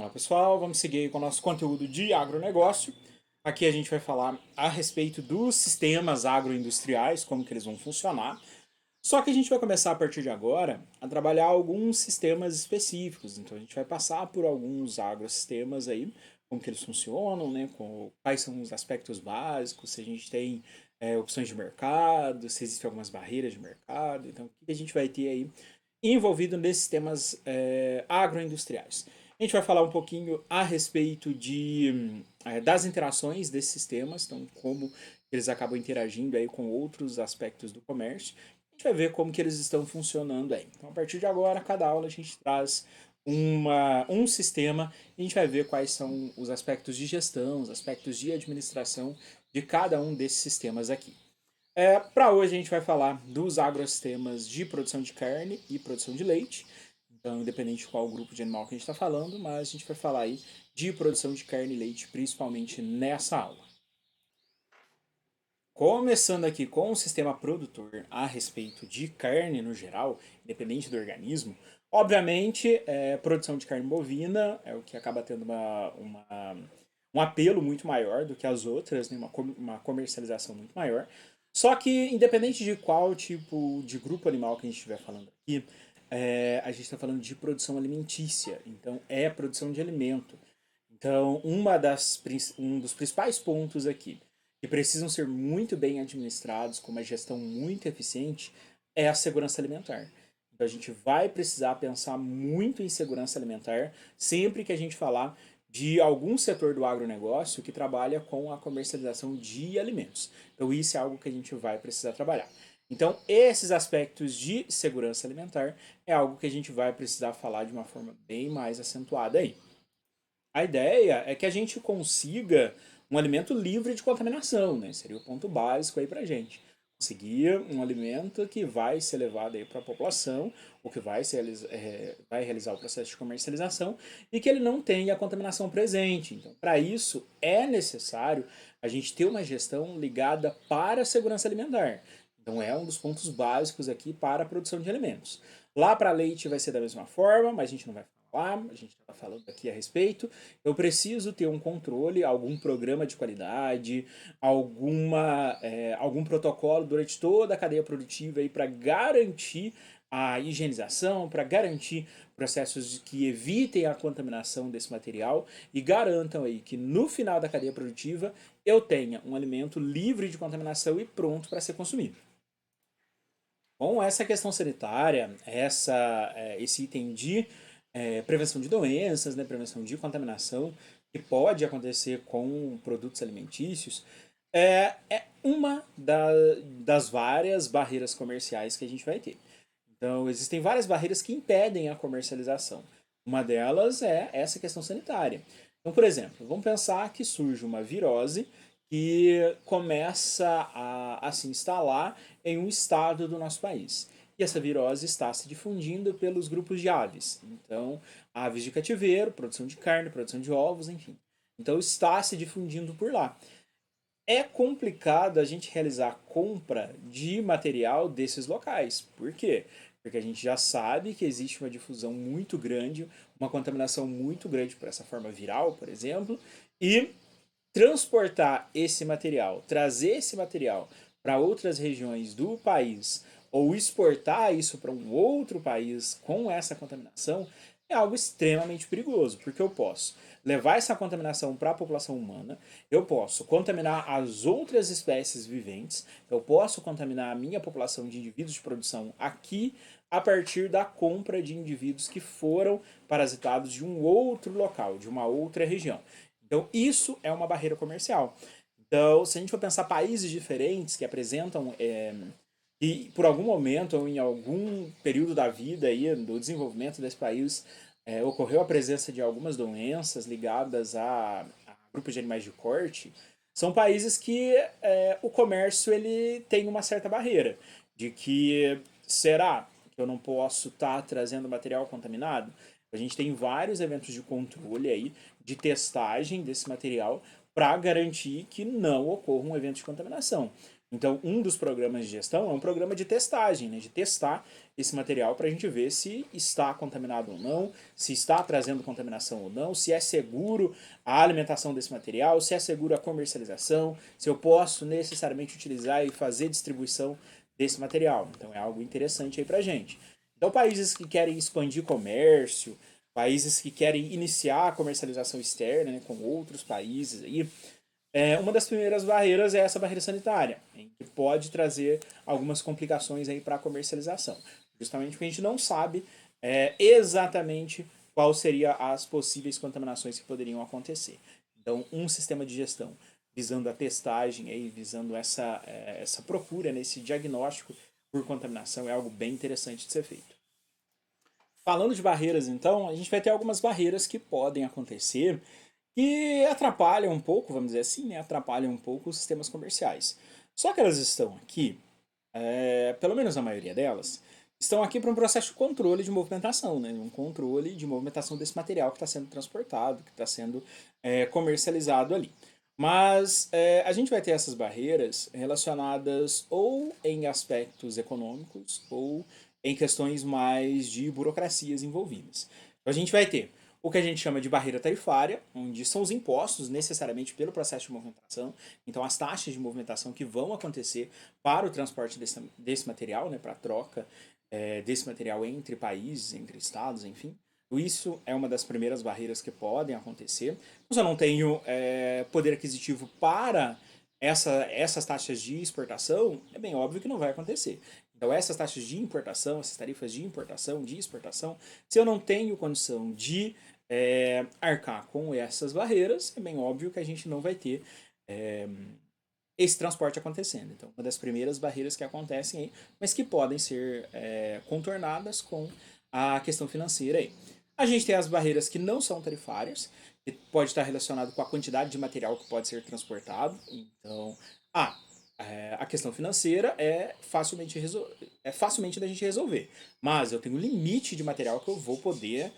Olá pessoal, vamos seguir aí com o nosso conteúdo de agronegócio. Aqui a gente vai falar a respeito dos sistemas agroindustriais, como que eles vão funcionar. Só que a gente vai começar a partir de agora a trabalhar alguns sistemas específicos. Então a gente vai passar por alguns agrosistemas aí, como que eles funcionam, né? Quais são os aspectos básicos, se a gente tem opções de mercado, se existem algumas barreiras de mercado. Então o que a gente vai ter aí envolvido nesses sistemas agroindustriais. A gente vai falar um pouquinho a respeito das interações desses sistemas, então como eles acabam interagindo aí com outros aspectos do comércio. A gente vai ver como que eles estão funcionando aí. Então, a partir de agora, cada aula a gente traz um sistema e a gente vai ver quais são os aspectos de gestão, os aspectos de administração de cada um desses sistemas aqui. Para hoje a gente vai falar dos agrosistemas de produção de carne e produção de leite. Então, independente de qual grupo de animal que a gente está falando, mas a gente vai falar aí de produção de carne e leite, principalmente nessa aula. Começando aqui com o sistema produtor a respeito de carne no geral, independente do organismo, obviamente, produção de carne bovina é o que acaba tendo um apelo muito maior do que as outras, né? Uma comercialização muito maior. Só que, independente de qual tipo de grupo animal que a gente estiver falando aqui, a gente está falando de produção alimentícia, então é produção de alimento. Então, um dos principais pontos aqui que precisam ser muito bem administrados, com uma gestão muito eficiente, é a segurança alimentar. Então, a gente vai precisar pensar muito em segurança alimentar sempre que a gente falar de algum setor do agronegócio que trabalha com a comercialização de alimentos. Então, isso é algo que a gente vai precisar trabalhar. Então, esses aspectos de segurança alimentar é algo que a gente vai precisar falar de uma forma bem mais acentuada aí. A ideia é que a gente consiga um alimento livre de contaminação, né? Seria o ponto básico aí pra gente. Conseguir um alimento que vai ser levado aí para a população, ou que vai realizar o processo de comercialização, e que ele não tenha a contaminação presente. Então, para isso, é necessário a gente ter uma gestão ligada para a segurança alimentar. Então, é um dos pontos básicos aqui para a produção de alimentos. Lá para leite vai ser da mesma forma, mas a gente não vai falar, a gente está falando aqui a respeito. Eu preciso ter um controle, algum programa de qualidade, algum protocolo durante toda a cadeia produtiva para garantir a higienização, para garantir processos que evitem a contaminação desse material e garantam aí que no final da cadeia produtiva eu tenha um alimento livre de contaminação e pronto para ser consumido. Com essa questão sanitária, esse item de prevenção de doenças, né, prevenção de contaminação, que pode acontecer com produtos alimentícios, é uma das várias barreiras comerciais que a gente vai ter. Então, existem várias barreiras que impedem a comercialização. Uma delas é essa questão sanitária. Então, por exemplo, vamos pensar que surge uma virose que começa a se instalar em um estado do nosso país. E essa virose está se difundindo pelos grupos de aves. Então, aves de cativeiro, produção de carne, produção de ovos, enfim. Então, está se difundindo por lá. É complicado a gente realizar a compra de material desses locais. Por quê? Porque a gente já sabe que existe uma difusão muito grande, uma contaminação muito grande por essa forma viral, por exemplo, e transportar esse material, trazer esse material para outras regiões do país ou exportar isso para um outro país com essa contaminação é algo extremamente perigoso, porque eu posso levar essa contaminação para a população humana, eu posso contaminar as outras espécies viventes, eu posso contaminar a minha população de indivíduos de produção aqui a partir da compra de indivíduos que foram parasitados de um outro local, de uma outra região. Então, isso é uma barreira comercial. Então, se a gente for pensar países diferentes que apresentam e por algum momento ou em algum período da vida aí, do desenvolvimento desse país, ocorreu a presença de algumas doenças ligadas a grupos de animais de corte, são países que o comércio ele tem uma certa barreira de que será que eu não posso estar trazendo material contaminado? A gente tem vários eventos de controle aí, de testagem desse material para garantir que não ocorra um evento de contaminação. Então, um dos programas de gestão é um programa de testagem, né, de testar esse material para a gente ver se está contaminado ou não, se está trazendo contaminação ou não, se é seguro a alimentação desse material, se é seguro a comercialização, se eu posso necessariamente utilizar e fazer distribuição desse material. Então, é algo interessante aí para a gente. Então, países que querem expandir comércio, países que querem iniciar a comercialização externa, né, com outros países aí, uma das primeiras barreiras é essa barreira sanitária, que pode trazer algumas complicações aí para a comercialização. Justamente porque a gente não sabe exatamente qual seriam as possíveis contaminações que poderiam acontecer. Então, um sistema de gestão visando a testagem, aí, visando essa procura, nesse diagnóstico por contaminação, é algo bem interessante de ser feito. Falando de barreiras, então, a gente vai ter algumas barreiras que podem acontecer que atrapalham um pouco, vamos dizer assim, né? Atrapalham um pouco os sistemas comerciais. Só que elas estão aqui, pelo menos a maioria delas, estão aqui para um processo de controle de movimentação, né? Um controle de movimentação desse material que está sendo transportado, que está sendo comercializado ali. Mas a gente vai ter essas barreiras relacionadas ou em aspectos econômicos ou em questões mais de burocracias envolvidas. Então a gente vai ter o que a gente chama de barreira tarifária, onde são os impostos necessariamente pelo processo de movimentação, então as taxas de movimentação que vão acontecer para o transporte desse material, né, para a troca desse material entre países, entre estados, enfim. Isso é uma das primeiras barreiras que podem acontecer. Se eu não tenho poder aquisitivo para essas taxas de exportação, é bem óbvio que não vai acontecer. Então, essas taxas de importação, essas tarifas de importação, de exportação, se eu não tenho condição de arcar com essas barreiras, é bem óbvio que a gente não vai ter esse transporte acontecendo. Então, uma das primeiras barreiras que acontecem aí, mas que podem ser contornadas com a questão financeira aí. A gente tem as barreiras que não são tarifárias, que pode estar relacionado com a quantidade de material que pode ser transportado. Então, a questão financeira facilmente da gente resolver. Mas eu tenho um limite de material que eu vou poder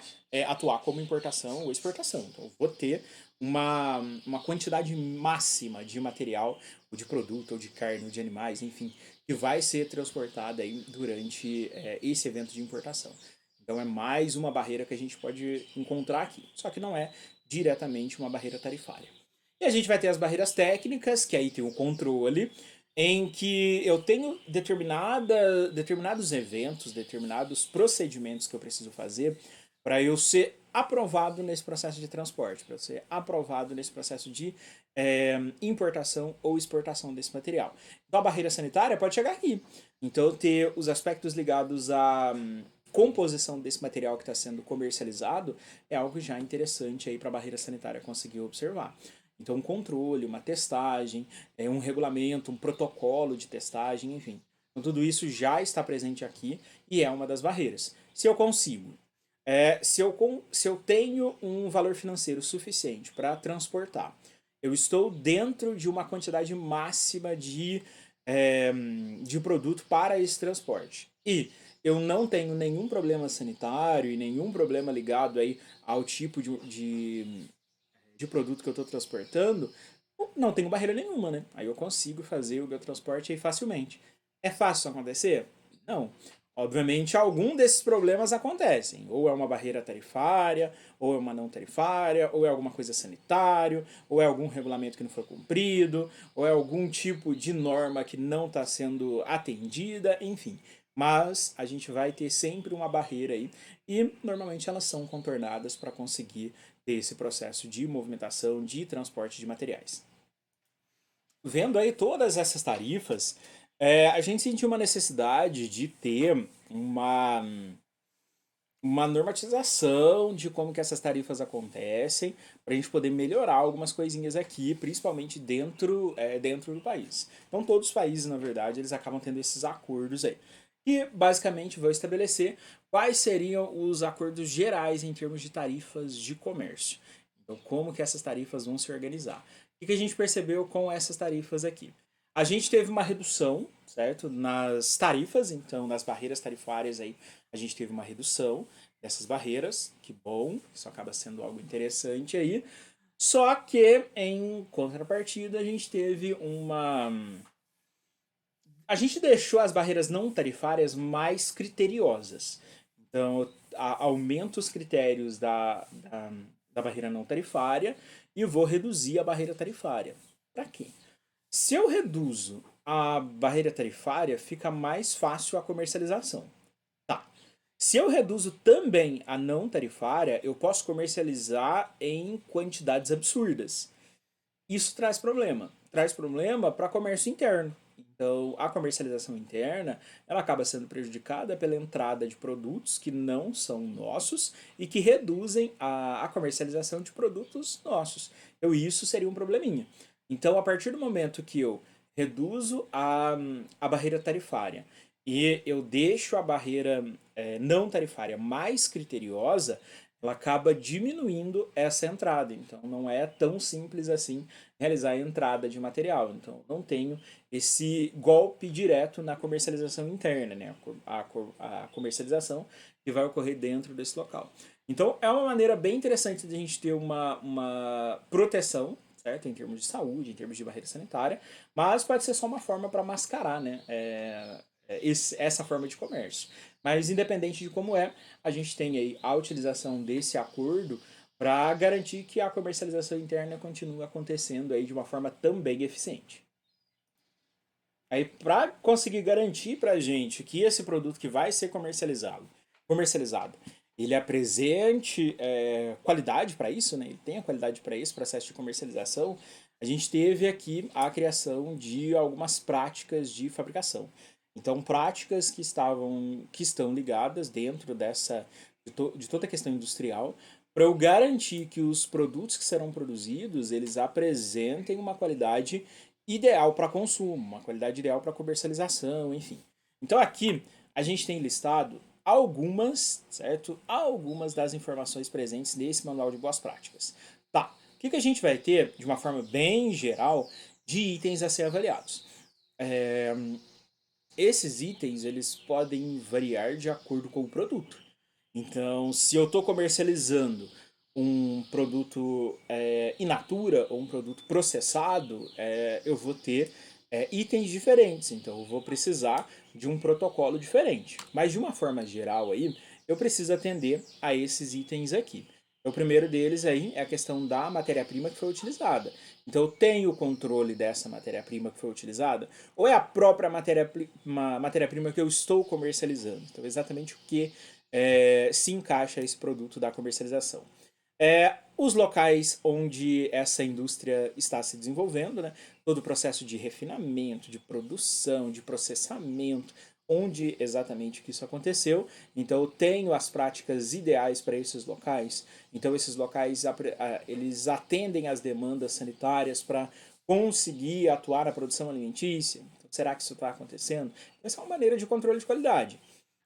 atuar como importação ou exportação. Então, eu vou ter uma quantidade máxima de material, ou de produto, ou de carne, ou de animais, enfim, que vai ser transportada aí durante esse evento de importação. Então é mais uma barreira que a gente pode encontrar aqui, só que não é diretamente uma barreira tarifária. E a gente vai ter as barreiras técnicas, que aí tem o controle, em que eu tenho determinados eventos, determinados procedimentos que eu preciso fazer para eu ser aprovado nesse processo de transporte, para eu ser aprovado nesse processo de importação ou exportação desse material. Então a barreira sanitária pode chegar aqui. Então ter os aspectos ligados à composição desse material que está sendo comercializado é algo já interessante aí para a barreira sanitária conseguir observar. Então, um controle, uma testagem, um regulamento, um protocolo de testagem, enfim. Então, tudo isso já está presente aqui e é uma das barreiras. Se eu consigo, se eu tenho um valor financeiro suficiente para transportar, eu estou dentro de uma quantidade máxima de produto para esse transporte. E eu não tenho nenhum problema sanitário e nenhum problema ligado aí ao tipo de produto que eu estou transportando, não tenho barreira nenhuma, né? Aí eu consigo fazer o meu transporte aí facilmente. É fácil acontecer? Não. Obviamente, algum desses problemas acontecem. Ou é uma barreira tarifária, ou é uma não tarifária, ou é alguma coisa sanitário, ou é algum regulamento que não foi cumprido, ou é algum tipo de norma que não está sendo atendida, enfim. Mas a gente vai ter sempre uma barreira aí e normalmente elas são contornadas para conseguir ter esse processo de movimentação, de transporte de materiais. Vendo aí todas essas tarifas, a gente sentiu uma necessidade de ter uma normatização de como que essas tarifas acontecem, para a gente poder melhorar algumas coisinhas aqui, principalmente dentro do país. Então todos os países, na verdade, eles acabam tendo esses acordos aí. E basicamente vão estabelecer quais seriam os acordos gerais em termos de tarifas de comércio. Então como que essas tarifas vão se organizar. O que a gente percebeu com essas tarifas aqui? A gente teve uma redução, certo? Nas tarifas, então nas barreiras tarifárias aí, a gente teve uma redução dessas barreiras, que bom, isso acaba sendo algo interessante aí. Só que em contrapartida a gente teve A gente deixou as barreiras não tarifárias mais criteriosas. Então, aumento os critérios da barreira não tarifária e vou reduzir a barreira tarifária. Para quê? Se eu reduzo a barreira tarifária, fica mais fácil a comercialização. Tá. Se eu reduzo também a não tarifária, eu posso comercializar em quantidades absurdas. Isso traz problema. Traz problema para comércio interno. Então, a comercialização interna, ela acaba sendo prejudicada pela entrada de produtos que não são nossos e que reduzem a comercialização de produtos nossos. Então, isso seria um probleminha. Então, a partir do momento que eu reduzo a barreira tarifária e eu deixo a barreira não tarifária mais criteriosa, ela acaba diminuindo essa entrada. Então, não é tão simples assim realizar a entrada de material. Então, não tenho esse golpe direto na comercialização interna, né? A comercialização que vai ocorrer dentro desse local. Então, é uma maneira bem interessante de a gente ter uma proteção, certo? Em termos de saúde, em termos de barreira sanitária, mas pode ser só uma forma para mascarar, né? Essa forma de comércio. Mas independente de como é, a gente tem aí a utilização desse acordo para garantir que a comercialização interna continue acontecendo aí de uma forma também eficiente. Aí, para conseguir garantir para a gente que esse produto que vai ser comercializado, ele apresente qualidade para isso, né? Ele tem a qualidade para esse processo de comercialização. A gente teve aqui a criação de algumas práticas de fabricação. Então, práticas que estão ligadas dentro de toda a questão industrial, para eu garantir que os produtos que serão produzidos, eles apresentem uma qualidade ideal para consumo, uma qualidade ideal para comercialização, enfim. Então aqui a gente tem listado algumas, certo? Algumas das informações presentes nesse manual de boas práticas. Tá. O que a gente vai ter, de uma forma bem geral, de itens a ser avaliados? É, esses itens eles podem variar de acordo com o produto. Então, se eu estou comercializando um produto in natura ou um produto processado, eu vou ter itens diferentes. Então, eu vou precisar de um protocolo diferente. Mas, de uma forma geral, aí, eu preciso atender a esses itens aqui. O primeiro deles aí é a questão da matéria-prima que foi utilizada. Então, eu tenho o controle dessa matéria-prima que foi utilizada? Ou é a própria matéria-prima que eu estou comercializando? Então, exatamente o que se encaixa esse produto da comercialização. Os locais onde essa indústria está se desenvolvendo, né? Todo o processo de refinamento, de produção, de processamento, onde exatamente que isso aconteceu. Então eu tenho as práticas ideais para esses locais. Então esses locais eles atendem às demandas sanitárias para conseguir atuar na produção alimentícia. Então, será que isso está acontecendo? Essa é uma maneira de controle de qualidade.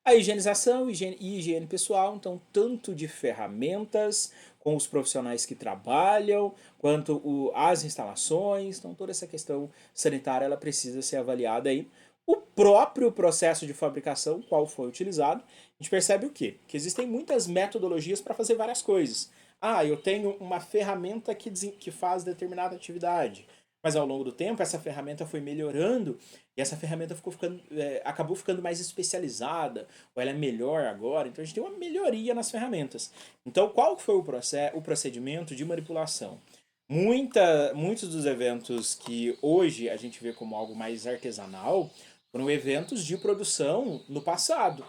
A higienização e higiene pessoal, então, tanto de ferramentas, com os profissionais que trabalham, quanto as instalações, então toda essa questão sanitária ela precisa ser avaliada aí. O próprio processo de fabricação, qual foi utilizado, a gente percebe o quê? Que existem muitas metodologias para fazer várias coisas. Ah, eu tenho uma ferramenta que faz determinada atividade. Mas ao longo do tempo, essa ferramenta foi melhorando e essa ferramenta acabou ficando mais especializada, ou ela é melhor agora. Então a gente tem uma melhoria nas ferramentas. Então, qual foi o procedimento de manipulação? Muitos dos eventos que hoje a gente vê como algo mais artesanal foram eventos de produção no passado.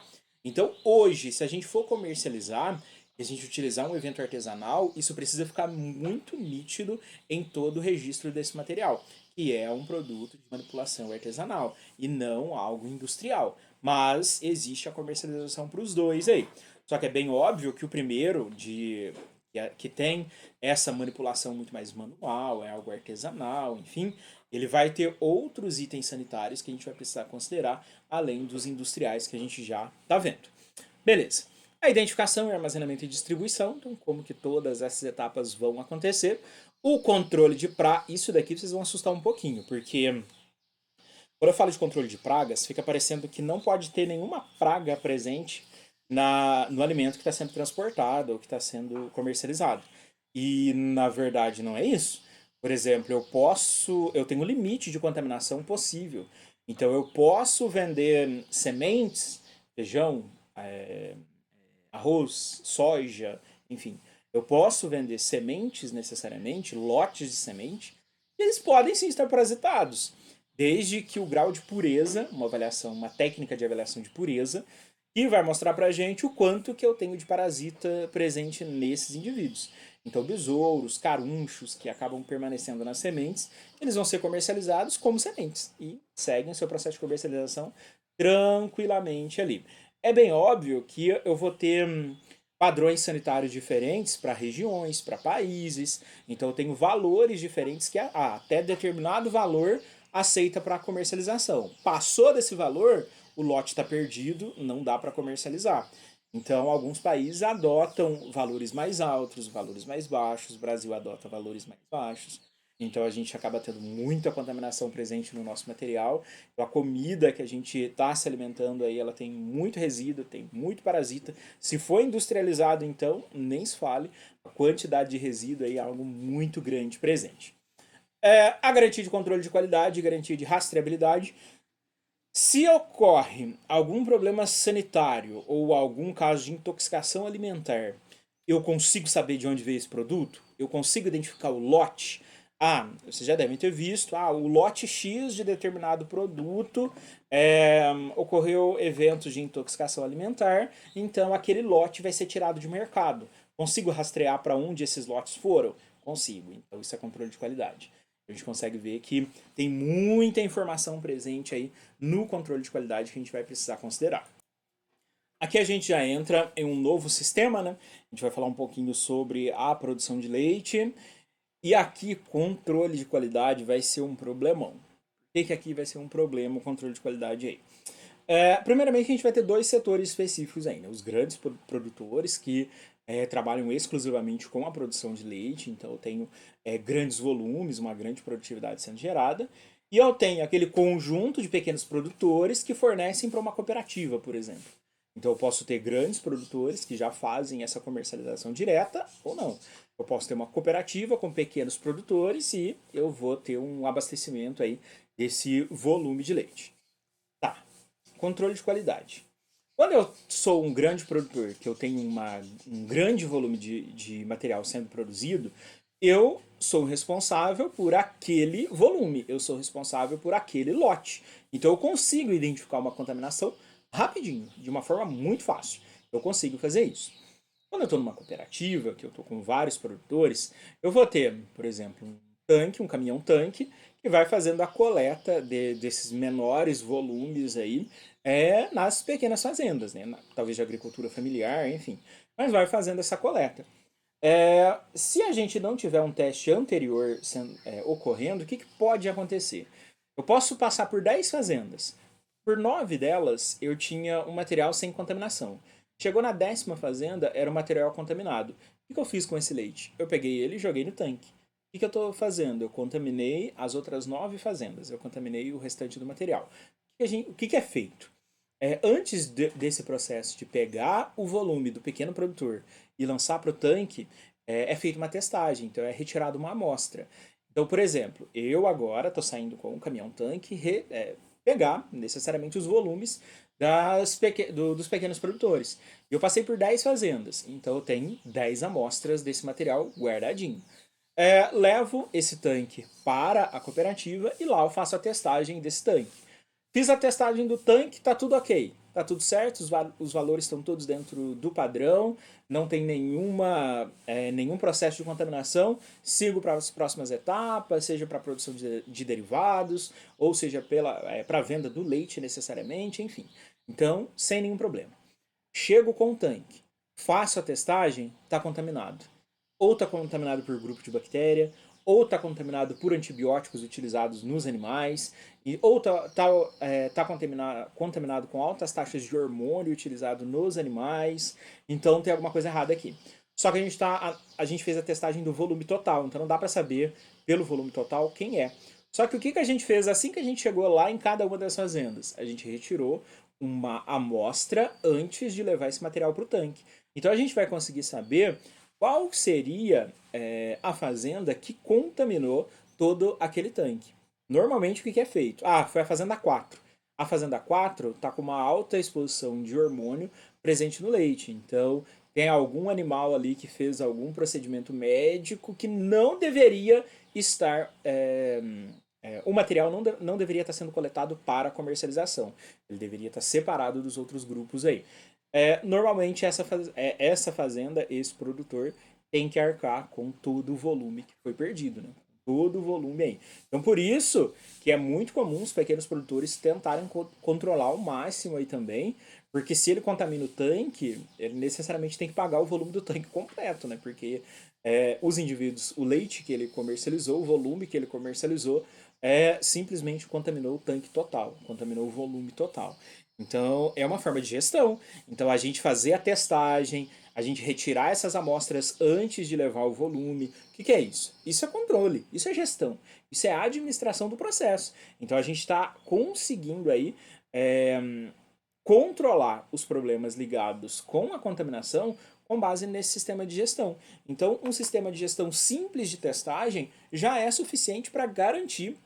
Então, hoje, se a gente for comercializar, e a gente utilizar um evento artesanal, isso precisa ficar muito nítido em todo o registro desse material, que é um produto de manipulação artesanal e não algo industrial. Mas existe a comercialização para os dois aí. Só que é bem óbvio que o primeiro, que tem essa manipulação muito mais manual, é algo artesanal, enfim, ele vai ter outros itens sanitários que a gente vai precisar considerar, além dos industriais que a gente já está vendo. Beleza. A identificação, armazenamento e distribuição, então como que todas essas etapas vão acontecer. O controle de isso daqui vocês vão assustar um pouquinho, porque quando eu falo de controle de pragas, fica parecendo que não pode ter nenhuma praga presente no alimento que está sendo transportado ou que está sendo comercializado. E na verdade não é isso. Por exemplo, eu tenho um limite de contaminação possível. Então eu posso vender sementes, feijão, arroz, soja, enfim. Eu posso vender sementes necessariamente, lotes de semente, e eles podem sim estar parasitados, desde que o grau de pureza, uma avaliação, uma técnica de avaliação de pureza, que vai mostrar pra gente o quanto que eu tenho de parasita presente nesses indivíduos. Então, besouros, carunchos que acabam permanecendo nas sementes, eles vão ser comercializados como sementes e seguem o seu processo de comercialização tranquilamente ali. É bem óbvio que eu vou ter padrões sanitários diferentes para regiões, para países, então eu tenho valores diferentes que até determinado valor aceita para comercialização. Passou desse valor, o lote está perdido, não dá para comercializar. Então, alguns países adotam valores mais altos, valores mais baixos, o Brasil adota valores mais baixos. Então, a gente acaba tendo muita contaminação presente no nosso material. Então, a comida que a gente está se alimentando aí, ela tem muito resíduo, tem muito parasita. Se for industrializado, então, nem se fale. A quantidade de resíduo aí é algo muito grande presente. A garantia de controle de qualidade, garantia de rastreabilidade. Se ocorre algum problema sanitário ou algum caso de intoxicação alimentar, eu consigo saber de onde veio esse produto? Eu consigo identificar o lote? Ah, vocês já devem ter visto, o lote X de determinado produto ocorreu eventos de intoxicação alimentar, então aquele lote vai ser tirado de mercado. Consigo rastrear para onde esses lotes foram? Consigo. Então isso é controle de qualidade. A gente consegue ver que tem muita informação presente aí no controle de qualidade que a gente vai precisar considerar. Aqui a gente já entra em um novo sistema, né? A gente vai falar um pouquinho sobre a produção de leite. E aqui, controle de qualidade vai ser um problemão. Por que aqui vai ser um problema o controle de qualidade aí? Primeiramente, a gente vai ter dois setores específicos ainda. Os grandes produtores que trabalham exclusivamente com a produção de leite, então eu tenho grandes volumes, uma grande produtividade sendo gerada. E eu tenho aquele conjunto de pequenos produtores que fornecem para uma cooperativa, por exemplo. Então eu posso ter grandes produtores que já fazem essa comercialização direta ou não. Eu posso ter uma cooperativa com pequenos produtores e eu vou ter um abastecimento aí desse volume de leite. Tá, controle de qualidade. Quando eu sou um grande produtor, que eu tenho um grande volume de material sendo produzido, eu sou responsável por aquele volume, eu sou responsável por aquele lote. Então eu consigo identificar uma contaminação rapidinho, de uma forma muito fácil. Eu consigo fazer isso. Quando eu estou numa cooperativa, que eu estou com vários produtores, eu vou ter, por exemplo, um tanque, um caminhão-tanque, que vai fazendo a coleta desses menores volumes aí nas pequenas fazendas, né? Talvez de agricultura familiar, enfim. Mas vai fazendo essa coleta. Se a gente não tiver um teste anterior ocorrendo, o que pode acontecer? Eu posso passar por 10 fazendas. Por 9 delas, eu tinha um material sem contaminação. Chegou na 10ª fazenda, era um material contaminado. O que eu fiz com esse leite? Eu peguei ele e joguei no tanque. O que eu estou fazendo? Eu contaminei as outras 9 fazendas. Eu contaminei o restante do material. O que é feito? Antes desse processo de pegar o volume do pequeno produtor e lançar para o tanque, é feita uma testagem. Então é retirada uma amostra. Então, por exemplo, eu agora estou saindo com um caminhão-tanque pegar necessariamente os volumes dos pequenos produtores. Eu passei por 10 fazendas, então eu tenho 10 amostras desse material guardadinho. Levo esse tanque para a cooperativa e lá eu faço a testagem desse tanque. Fiz a testagem do tanque, tá tudo ok. Tá tudo certo, os valores estão todos dentro do padrão, não tem nenhum processo de contaminação. Sigo para as próximas etapas, seja para a produção de derivados, ou seja para a venda do leite necessariamente, enfim. Então, sem nenhum problema. Chego com o tanque, faço a testagem, está contaminado. Ou está contaminado por grupo de bactéria, ou está contaminado por antibióticos utilizados nos animais, ou está contaminado com altas taxas de hormônio utilizado nos animais. Então tem alguma coisa errada aqui. Só que a gente fez a testagem do volume total, então não dá para saber pelo volume total quem é. Só que o que a gente fez assim que a gente chegou lá em cada uma das fazendas? A gente retirou uma amostra antes de levar esse material para o tanque. Então a gente vai conseguir saber qual seria a fazenda que contaminou todo aquele tanque. Normalmente o que é feito? Foi a fazenda 4. A fazenda 4 está com uma alta exposição de hormônio presente no leite. Então, tem algum animal ali que fez algum procedimento médico que não deveria estar. O material não deveria estar sendo coletado para comercialização. Ele deveria estar separado dos outros grupos aí. Normalmente, essa fazenda, esse produtor, tem que arcar com todo o volume que foi perdido, né? Todo o volume aí. Então, por isso que é muito comum os pequenos produtores tentarem controlar ao máximo aí também, porque se ele contamina o tanque, ele necessariamente tem que pagar o volume do tanque completo, né? Porque os indivíduos, o leite que ele comercializou, o volume que ele comercializou, simplesmente contaminou o tanque total, contaminou o volume total. Então, é uma forma de gestão. Então, a gente fazer a testagem, a gente retirar essas amostras antes de levar o volume. O que é isso? Isso é controle, isso é gestão, isso é administração do processo. Então, a gente está conseguindo aí é, controlar os problemas ligados com a contaminação com base nesse sistema de gestão. Então, um sistema de gestão simples de testagem já é suficiente para garantir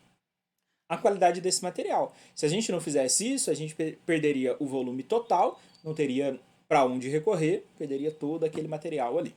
a qualidade desse material. Se a gente não fizesse isso, a gente perderia o volume total, não teria para onde recorrer, perderia todo aquele material ali.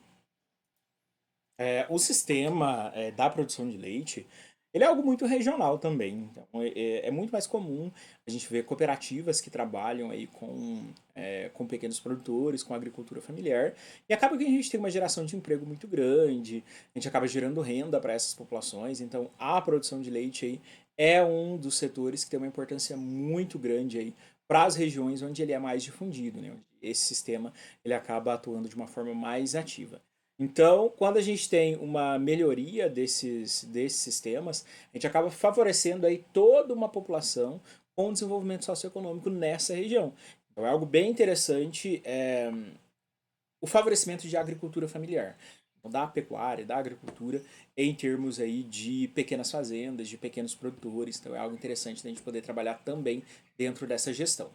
O sistema da produção de leite, ele é algo muito regional também. Então, é muito mais comum a gente ver cooperativas que trabalham aí com pequenos produtores, com agricultura familiar, e acaba que a gente tem uma geração de emprego muito grande, a gente acaba gerando renda para essas populações, então a produção de leite aí é um dos setores que tem uma importância muito grande aí para as regiões onde ele é mais difundido, né? Onde esse sistema ele acaba atuando de uma forma mais ativa. Então, quando a gente tem uma melhoria desses sistemas, a gente acaba favorecendo aí toda uma população com desenvolvimento socioeconômico nessa região. Então, é algo bem interessante o favorecimento de agricultura familiar. Então, da pecuária, da agricultura, em termos aí de pequenas fazendas, de pequenos produtores. Então, é algo interessante da gente poder trabalhar também dentro dessa gestão.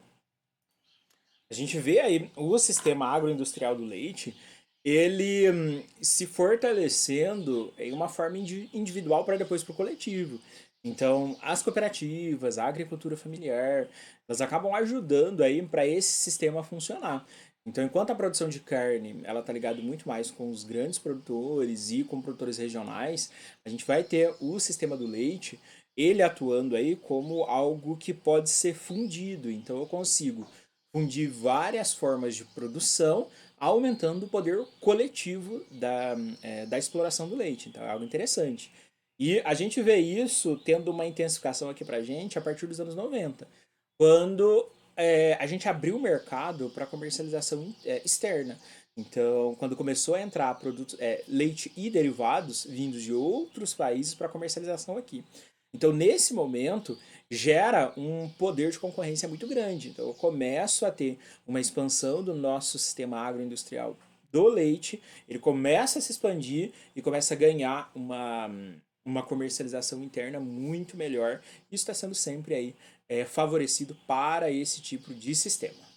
A gente vê aí o sistema agroindustrial do leite, ele se fortalecendo em uma forma individual para depois para o coletivo. Então, as cooperativas, a agricultura familiar, elas acabam ajudando aí para esse sistema funcionar. Então, enquanto a produção de carne, ela está ligada muito mais com os grandes produtores e com produtores regionais, a gente vai ter o sistema do leite, ele atuando aí como algo que pode ser fundido. Então, eu consigo fundir várias formas de produção, aumentando o poder coletivo da exploração do leite. Então é algo interessante. E a gente vê isso tendo uma intensificação aqui pra gente a partir dos anos 90, quando a gente abriu o mercado para comercialização externa. Então, quando começou a entrar produtos, leite e derivados vindos de outros países para comercialização aqui. Então, nesse momento, gera um poder de concorrência muito grande. Então, eu começo a ter uma expansão do nosso sistema agroindustrial do leite, ele começa a se expandir e começa a ganhar uma comercialização interna muito melhor. Isso está sendo sempre aí favorecido para esse tipo de sistema.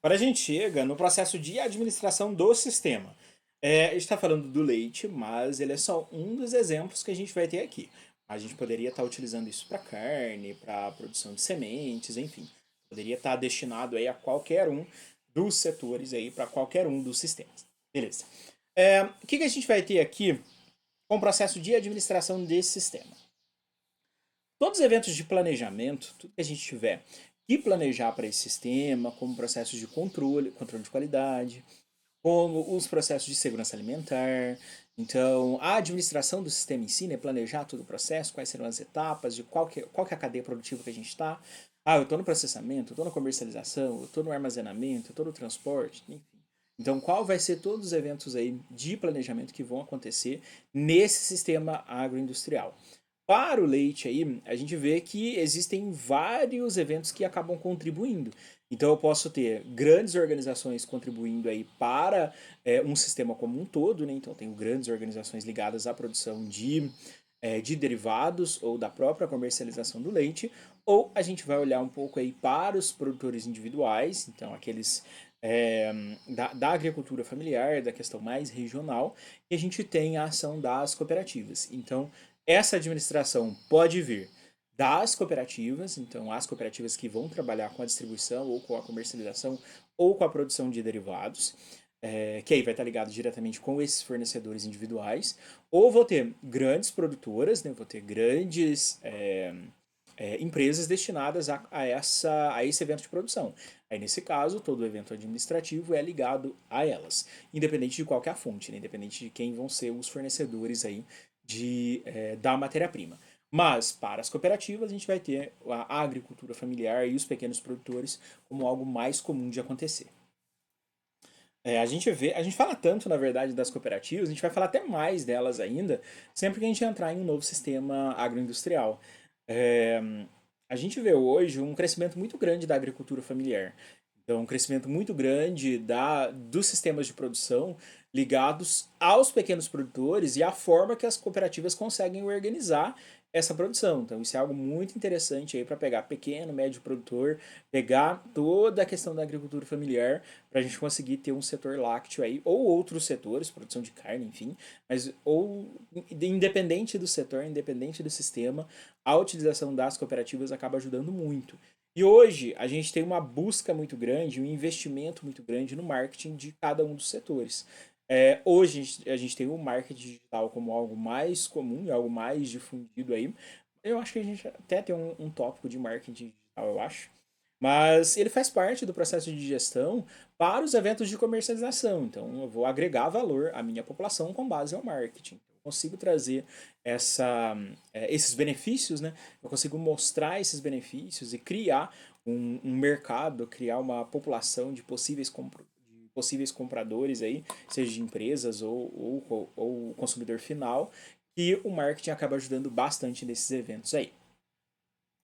Agora a gente chega no processo de administração do sistema. A gente está falando do leite, mas ele é só um dos exemplos que a gente vai ter aqui. A gente poderia estar utilizando isso para carne, para produção de sementes, enfim. Poderia estar destinado aí a qualquer um dos setores aí, para qualquer um dos sistemas. Beleza. O que a gente vai ter aqui com o processo de administração desse sistema? Todos os eventos de planejamento, tudo que a gente tiver que planejar para esse sistema, como processos de controle de qualidade, como os processos de segurança alimentar. Então, a administração do sistema em si, né, planejar todo o processo, quais serão as etapas, de qual que é a cadeia produtiva que a gente está. Eu estou no processamento, eu estou na comercialização, eu estou no armazenamento, eu estou no transporte, enfim. Então, qual vai ser todos os eventos aí de planejamento que vão acontecer nesse sistema agroindustrial? Para o leite aí, a gente vê que existem vários eventos que acabam contribuindo. Então eu posso ter grandes organizações contribuindo aí para um sistema como um todo, né? Então eu tenho grandes organizações ligadas à produção de derivados ou da própria comercialização do leite, ou a gente vai olhar um pouco aí para os produtores individuais, então aqueles da agricultura familiar, da questão mais regional, e a gente tem a ação das cooperativas. Então essa administração pode vir das cooperativas, então as cooperativas que vão trabalhar com a distribuição ou com a comercialização ou com a produção de derivados, que aí vai estar ligado diretamente com esses fornecedores individuais, ou vou ter grandes produtoras, né, vou ter grandes empresas destinadas a esse evento de produção. Aí, nesse caso, todo o evento administrativo é ligado a elas, independente de qual que é a fonte, né? Independente de quem vão ser os fornecedores aí da matéria-prima. Mas, para as cooperativas, a gente vai ter a agricultura familiar e os pequenos produtores como algo mais comum de acontecer. A gente fala tanto, na verdade, das cooperativas, a gente vai falar até mais delas ainda, sempre que a gente entrar em um novo sistema agroindustrial. É, a gente vê hoje um crescimento muito grande da agricultura familiar. Então, um crescimento muito grande dos sistemas de produção ligados aos pequenos produtores e à forma que as cooperativas conseguem organizar essa produção. Então, isso é algo muito interessante aí para pegar pequeno, médio produtor, pegar toda a questão da agricultura familiar para a gente conseguir ter um setor lácteo aí, ou outros setores, produção de carne, enfim, mas ou independente do setor, independente do sistema, a utilização das cooperativas acaba ajudando muito. E hoje a gente tem uma busca muito grande, um investimento muito grande no marketing de cada um dos setores. Hoje a gente tem o marketing digital como algo mais comum, algo mais difundido aí. Eu acho que a gente até tem um tópico de marketing digital, eu acho. Mas ele faz parte do processo de gestão para os eventos de comercialização. Então, eu vou agregar valor à minha população com base ao marketing. Eu consigo trazer esses benefícios, né? Eu consigo mostrar esses benefícios e criar um mercado, criar uma população de possíveis compradores aí, seja de empresas ou consumidor final, e o marketing acaba ajudando bastante nesses eventos aí.